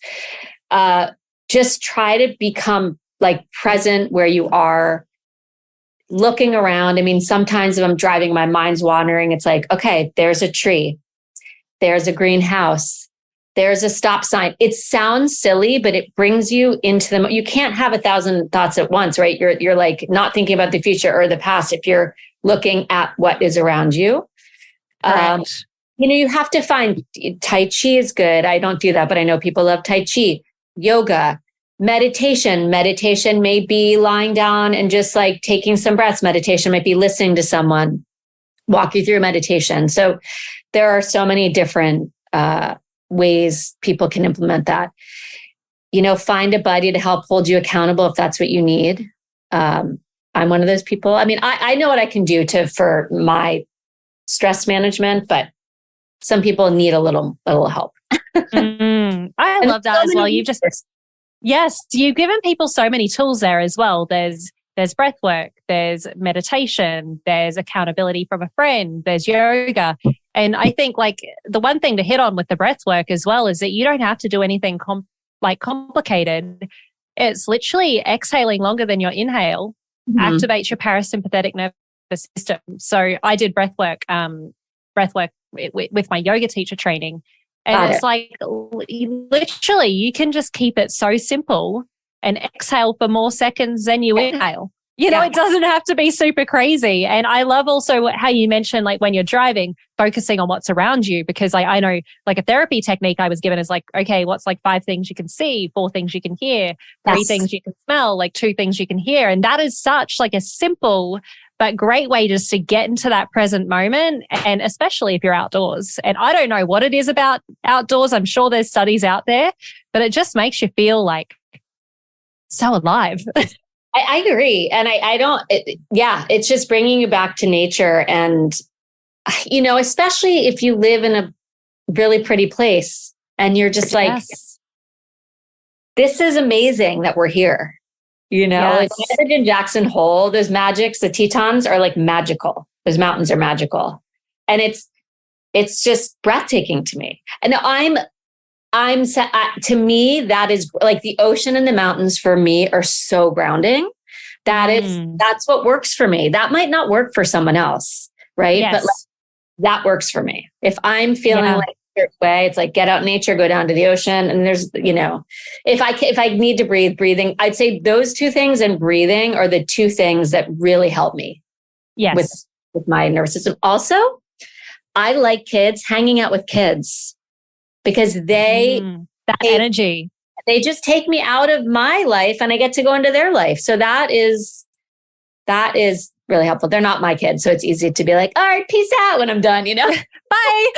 Just try to become like present where you are, looking around. I mean, sometimes if I'm driving, my mind's wandering. It's like, okay, there's a tree. There's a greenhouse. There's a stop sign. It sounds silly, but it brings you into the, you can't have 1,000 thoughts at once, right? You're like not thinking about the future or the past if you're looking at what is around you. You have to find, Tai Chi is good. I don't do that, but I know people love Tai Chi. Yoga, meditation. Meditation may be lying down and just like taking some breaths. Meditation might be listening to someone walk you through meditation. So there are so many different ways people can implement that. Find a buddy to help hold you accountable if that's what you need. I'm one of those people. I mean, I know what I can do for my stress management, but some people need a little help. I love that as well. You've given people so many tools there as well. There's breath work, there's meditation, there's accountability from a friend, there's yoga. And I think like the one thing to hit on with the breath work as well is that you don't have to do anything complicated. It's literally exhaling longer than your inhale. Activates your parasympathetic nervous system. So I did breath work with my yoga teacher training. And it's like literally you can just keep it so simple and exhale for more seconds than you inhale. It doesn't have to be super crazy. And I love also how you mentioned, like when you're driving, focusing on what's around you, because I know like a therapy technique I was given is like, okay, what's like 5 things you can see, 4 things you can hear, 3 things you can smell, like 2 things you can hear. And that is such like a simple but great way just to get into that present moment. And especially if you're outdoors. And I don't know what it is about outdoors. I'm sure there's studies out there, but it just makes you feel like so alive. I agree. And it's just bringing you back to nature. And, especially if you live in a really pretty place and you're just like, this is amazing that we're here. Like in Jackson Hole, those magics, the Tetons are like magical. Those mountains are magical. And it's just breathtaking to me. And to me, that is like the ocean and the mountains for me are so grounding. That's what works for me. That might not work for someone else. Right. Yes. But that works for me. If I'm feeling like a certain way, it's like get out in nature, go down to the ocean. And there's, if I need to breathing, I'd say those 2 things and breathing are the 2 things that really help me with my nervous system. Also, I like hanging out with kids. Because that energy, they just take me out of my life and I get to go into their life. So that is really helpful. They're not my kids, so it's easy to be like, all right, peace out when I'm done, Bye.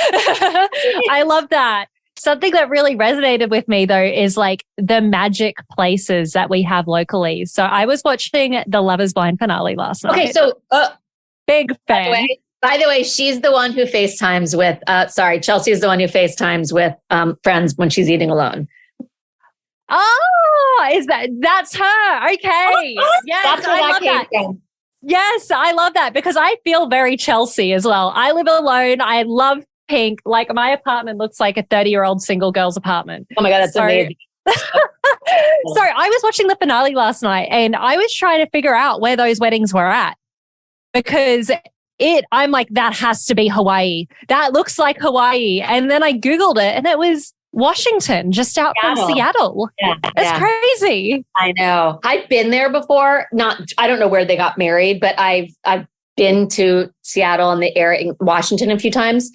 I love that. Something that really resonated with me though is like the magic places that we have locally. So I was watching the Love is Blind finale last night. Okay, so big fan. By the way, she's the one who FaceTimes with, Chelsea is the one who FaceTimes with friends when she's eating alone. Oh, that's her? Okay. Yes, that's where I love that. From. Yes, I love that because I feel very Chelsea as well. I live alone. I love pink. Like my apartment looks like a 30-year-old single girl's apartment. Oh my God, that's amazing. So I was watching the finale last night and I was trying to figure out where those weddings were at because I'm like, that has to be Hawaii. That looks like Hawaii. And then I Googled it and it was Washington, just out from Seattle. Yeah, that's crazy. I know. I've been there before. I don't know where they got married, but I've been to Seattle and the area in Washington a few times.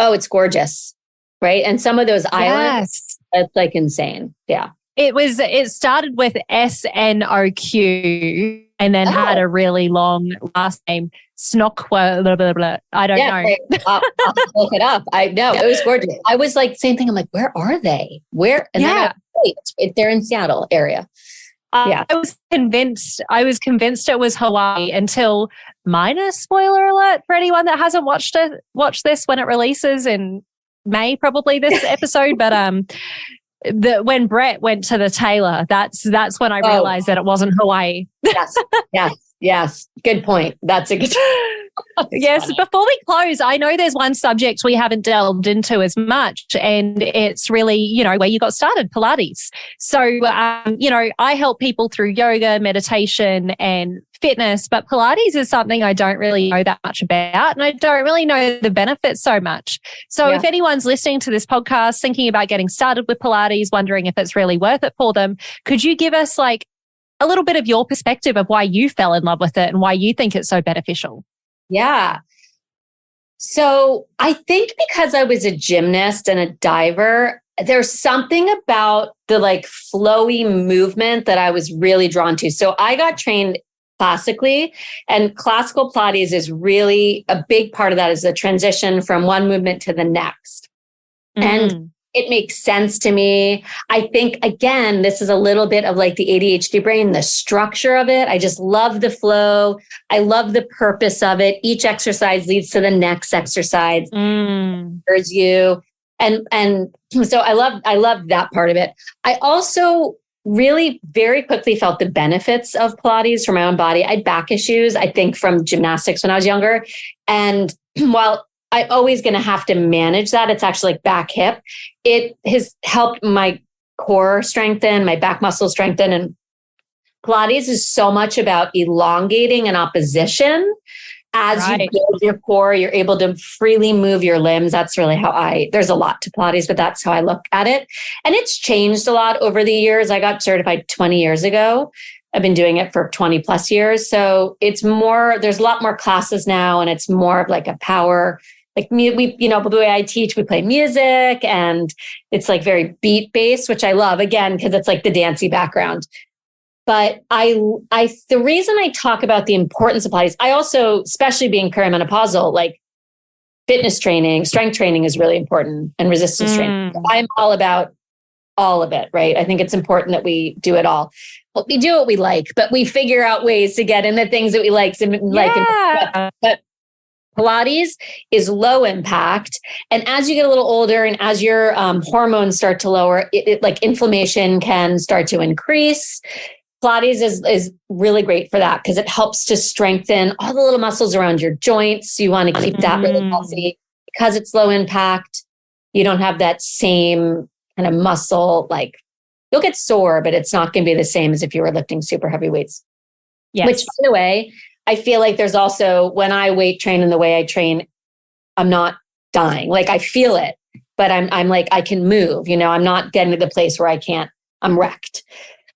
Oh, it's gorgeous. Right. And some of those islands, it's like insane. Yeah. It started with SNOQ and then had a really long last name. Snokwa, blah, blah, blah. I don't know. I'll look it up. I know. It was gorgeous. I was like, same thing. I'm like, where are they? Where? And then they're in Seattle area. I was convinced it was Hawaii until minor spoiler alert for anyone that hasn't watched this when it releases in May, probably this episode. But when Brett went to the tailor, that's when I realized that it wasn't Hawaii. Yes. Good point. That's a good. Yes. Funny. Before we close, I know there's one subject we haven't delved into as much, and it's really, where you got started, Pilates. So, I help people through yoga, meditation, and fitness, but Pilates is something I don't really know that much about, and I don't really know the benefits so much. So if anyone's listening to this podcast, thinking about getting started with Pilates, wondering if it's really worth it for them, could you give us like a little bit of your perspective of why you fell in love with it and why you think it's so beneficial? Yeah. So I think because I was a gymnast and a diver, there's something about the like flowy movement that I was really drawn to. So I got trained classically, and classical Pilates is really a big part of that is the transition from one movement to the next. And it makes sense to me. I think, again, this is a little bit of like the ADHD brain, the structure of it. I just love the flow. I love the purpose of it. Each exercise leads to the next exercise. There's you. And so I love that part of it. I also really very quickly felt the benefits of Pilates for my own body. I had back issues, I think, from gymnastics when I was younger. And while I'm always going to have to manage that, it's actually like back hip. It has helped my core strengthen, my back muscles strengthen. And Pilates is so much about elongating an opposition. As you build your core, you're able to freely move your limbs. That's really how there's a lot to Pilates, but that's how I look at it. And it's changed a lot over the years. I got certified 20 years ago. I've been doing it for 20 plus years. So it's more, there's a lot more classes now, and it's more of like a power. Like the way I teach, we play music, and it's like very beat based, which I love, again, because it's like the dancey background. But the reason I talk about the importance of Pilates, I also, especially being perimenopausal, like fitness training, strength training is really important, and resistance training. I'm all about all of it, right? I think it's important that we do it all. Well, we do what we like, but we figure out ways to get in the things that we like. But Pilates is low impact. And as you get a little older and as your hormones start to lower, it like inflammation can start to increase. Pilates is really great for that because it helps to strengthen all the little muscles around your joints. You want to keep that really healthy. Because it's low impact, you don't have that same kind of muscle, like you'll get sore, but it's not going to be the same as if you were lifting super heavy weights. Yes. Which, by the way, I feel like there's also, when I weight train and the way I train, I'm not dying. Like I feel it, but I'm like, I can move, I'm not getting to the place where I'm wrecked.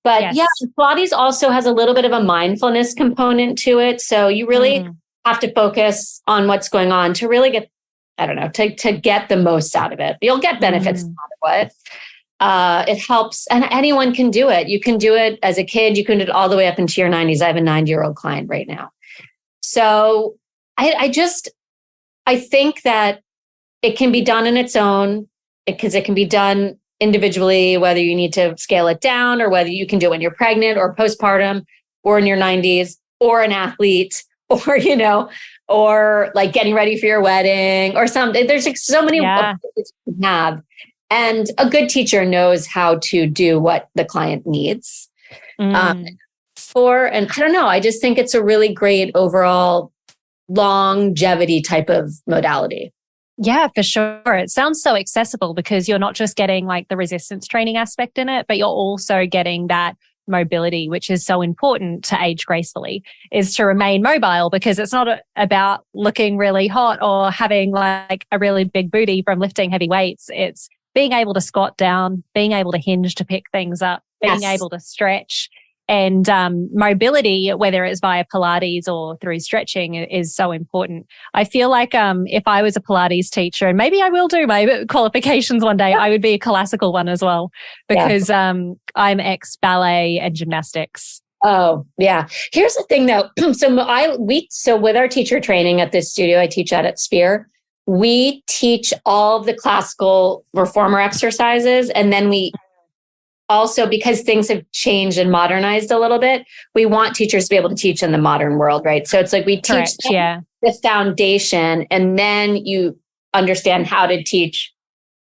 But Pilates also has a little bit of a mindfulness component to it. So you really have to focus on what's going on to really get, to get the most out of it. You'll get benefits no matter what. It helps, and anyone can do it. You can do it as a kid. You can do it all the way up into your 90s. I have a 90-year-old client right now. So I think that it can be done in its own, because it can be done individually, whether you need to scale it down or whether you can do it when you're pregnant or postpartum or in your 90s or an athlete or, or like getting ready for your wedding or something. There's like so many ways you can have. And a good teacher knows how to do what the client needs. And I don't know, I just think it's a really great overall longevity type of modality. Yeah, for sure. It sounds so accessible because you're not just getting like the resistance training aspect in it, but you're also getting that mobility, which is so important to age gracefully, is to remain mobile, because it's not about looking really hot or having like a really big booty from lifting heavy weights. It's being able to squat down, being able to hinge to pick things up, being able to stretch. And mobility, whether it's via Pilates or through stretching, is so important. I feel like if I was a Pilates teacher, and maybe I will do my qualifications one day, I would be a classical one as well, because I'm ex-ballet and gymnastics. Oh, yeah. Here's the thing though. So with our teacher training at this studio I teach at Sphere, we teach all of the classical reformer exercises, and then we also, because things have changed and modernized a little bit, we want teachers to be able to teach in the modern world, right? So it's like we teach the foundation, and then you understand how to teach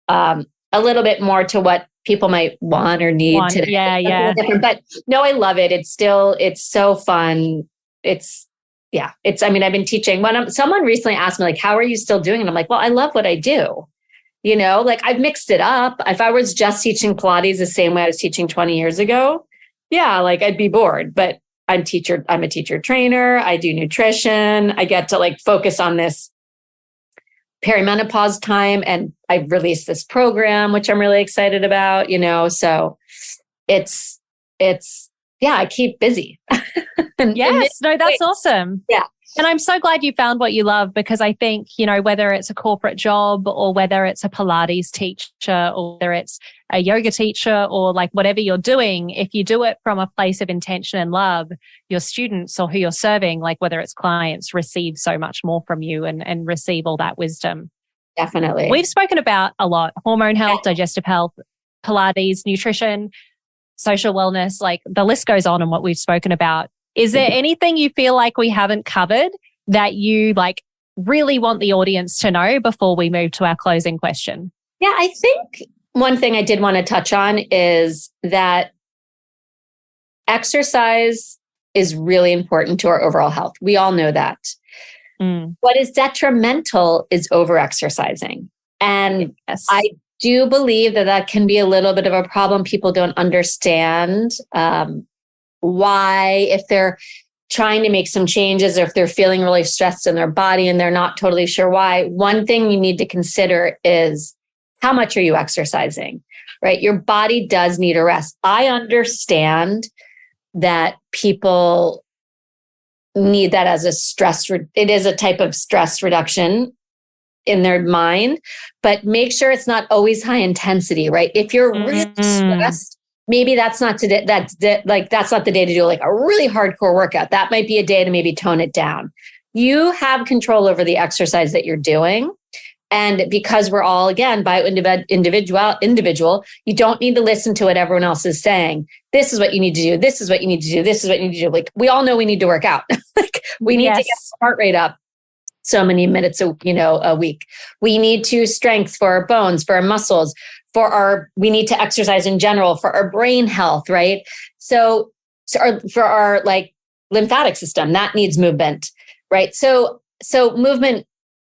a little bit more to what people might want or need today. Yeah. But no, I love it. It's so fun. I've been teaching. Someone recently asked me, like, how are you still doing it? I'm like, well, I love what I do. Like I've mixed it up. If I was just teaching Pilates the same way I was teaching 20 years ago, like I'd be bored. But I'm a teacher trainer. I do nutrition. I get to like focus on this perimenopause time. And I've released this program, which I'm really excited about, so it's I keep busy. That's awesome. Yeah. And I'm so glad you found what you love, because I think, whether it's a corporate job or whether it's a Pilates teacher or whether it's a yoga teacher or like whatever you're doing, if you do it from a place of intention and love, your students or who you're serving, like whether it's clients, receive so much more from you and receive all that wisdom. Definitely. We've spoken about a lot: hormone health, digestive health, Pilates, nutrition, social wellness, like the list goes on what we've spoken about. Is there anything you feel like we haven't covered that you like really want the audience to know before we move to our closing question? Yeah, I think one thing I did want to touch on is that exercise is really important to our overall health. We all know that. What is detrimental is over-exercising. And I do believe that can be a little bit of a problem. People don't understand why, if they're trying to make some changes or if they're feeling really stressed in their body and they're not totally sure why, one thing you need to consider is how much are you exercising, right? Your body does need a rest. I understand that people need that as a stress. It is a type of stress reduction in their mind, but make sure it's not always high intensity, right? If you're really stressed, maybe that's not the day to do like a really hardcore workout. That might be a day to maybe tone it down. You have control over the exercise that you're doing. And because we're all, again, bio-individual, you don't need to listen to what everyone else is saying. This is what you need to do. This is what you need to do. This is what you need to do. Like, we all know we need to work out. Like, we need to get our heart rate up so many minutes a week. We need to strength for our bones, for our muscles, we need to exercise in general for our brain health, right? So for our like lymphatic system, that needs movement, right? So movement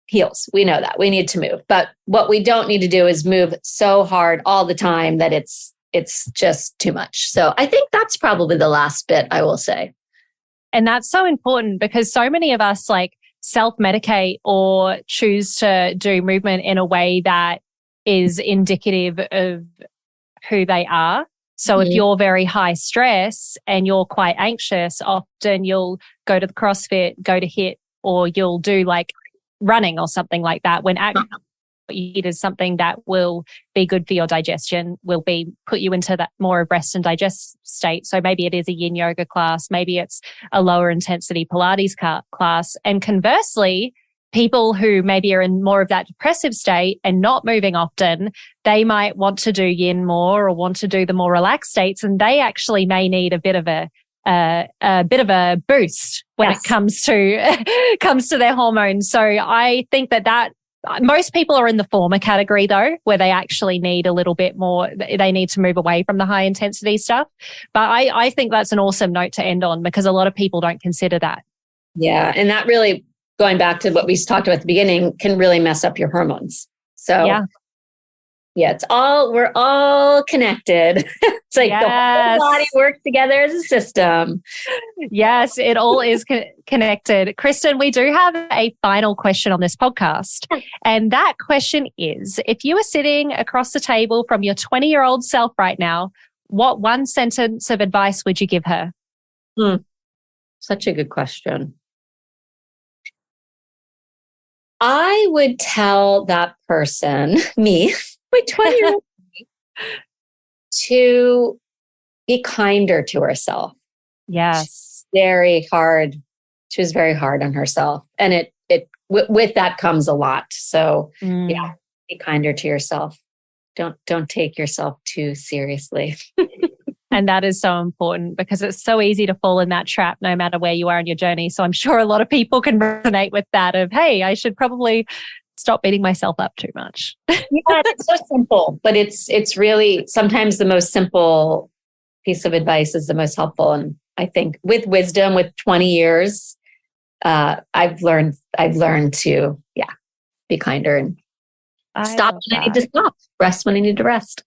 heals. We know that we need to move, but what we don't need to do is move so hard all the time that it's just too much. So I think that's probably the last bit I will say. And that's so important, because so many of us like self-medicate or choose to do movement in a way that is indicative of who they are. So if you're very high stress and you're quite anxious, often you'll go to the CrossFit, go to HIIT, or you'll do like running or something like that. When you eat is something that will be good for your digestion, will put you into that more of rest and digest state. So maybe it is a yin yoga class, maybe it's a lower intensity Pilates class. And conversely, people who maybe are in more of that depressive state and not moving often, they might want to do yin more or want to do the more relaxed states, and they actually may need a bit of a boost when it comes to their hormones. So I think that most people are in the former category though, where they actually need a little bit more, they need to move away from the high intensity stuff. But I think that's an awesome note to end on, because a lot of people don't consider that. Yeah. And that really, going back to what we talked about at the beginning, can really mess up your hormones. So yeah, we're all connected. It's like the whole body works together as a system. Yes, it all is connected. Kristen, we do have a final question on this podcast. And that question is, if you were sitting across the table from your 20-year-old self right now, what one sentence of advice would you give her? Such a good question. I would tell that person, me, my 20-year-old, to be kinder to herself. Yes. Very hard. She was very hard on herself. And with that comes a lot. So yeah, be kinder to yourself. Don't take yourself too seriously. And that is so important, because it's so easy to fall in that trap no matter where you are in your journey. So I'm sure a lot of people can resonate with that of, hey, I should probably stop beating myself up too much. Yeah, it's so simple, but it's really sometimes the most simple piece of advice is the most helpful. And I think with wisdom, with 20 years, I've learned to, be kinder and stop when I need to stop, rest when I need to rest.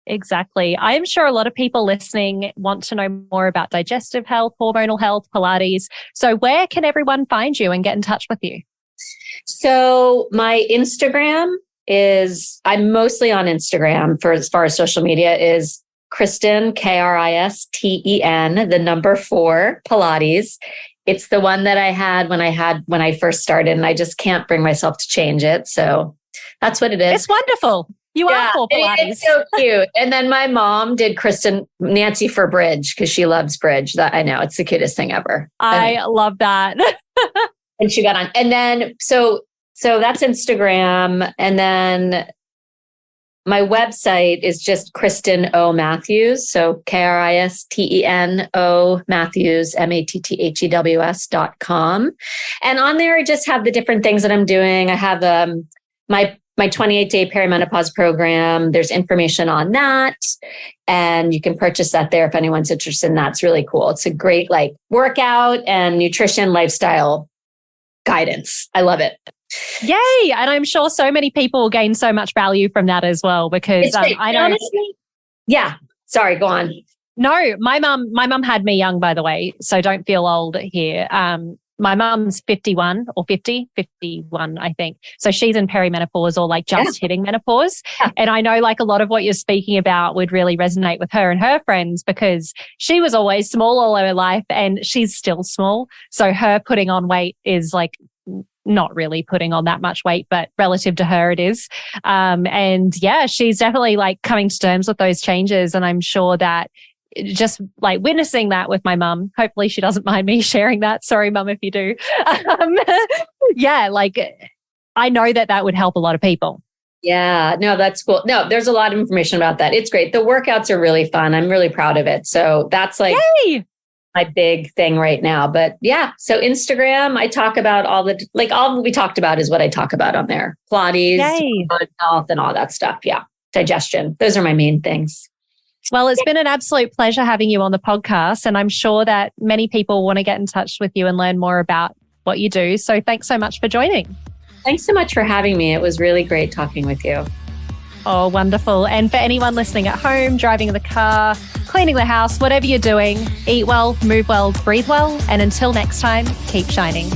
Exactly. I'm sure a lot of people listening want to know more about digestive health, hormonal health, Pilates. So where can everyone find you and get in touch with you? So my Instagram I'm mostly on Instagram for as far as social media, is Kristen, Kristen, 4 Pilates. It's the one that I had when I first started, and I just can't bring myself to change it. So that's what it is. It's wonderful. You are for Pilates. It's so cute. And then my mom did Nancy for Bridge, because she loves Bridge. I know, it's the cutest thing ever. I love that. And she got on. And then, so that's Instagram. And then my website is just Kristen O. Matthews. So KRISTENO Matthews, MATTHEWS.com. And on there, I just have the different things that I'm doing. I have my 28-day perimenopause program. There's information on that. And you can purchase that there if anyone's interested in that. It's really cool. It's a great workout and nutrition lifestyle guidance. I love it. Yay. And I'm sure so many people will gain so much value from that as well, because I know. Honestly, yeah. Sorry, go on. No, my mum had me young, by the way. So don't feel old here. My mum's 51 or 51, I think. So she's in perimenopause, or just hitting menopause. Yeah. And I know a lot of what you're speaking about would really resonate with her and her friends, because she was always small all her life and she's still small. So her putting on weight is not really putting on that much weight, but relative to her, it is. And yeah, she's definitely coming to terms with those changes. And I'm sure that just witnessing that with my mum, hopefully she doesn't mind me sharing that. Sorry, mum, if you do. Yeah, I know that would help a lot of people. Yeah, no, that's cool. No, there's a lot of information about that. It's great. The workouts are really fun. I'm really proud of it. So that's Yay! My big thing right now. But yeah, so Instagram, I talk about all what we talked about is what I talk about on there. Pilates, health, and all that stuff. Yeah, digestion. Those are my main things. Well, it's been an absolute pleasure having you on the podcast, and I'm sure that many people want to get in touch with you and learn more about what you do. So thanks so much for joining. Thanks so much for having me. It was really great talking with you. Oh, wonderful. And for anyone listening at home, driving in the car, cleaning the house, whatever you're doing, eat well, move well, breathe well. And until next time, keep shining.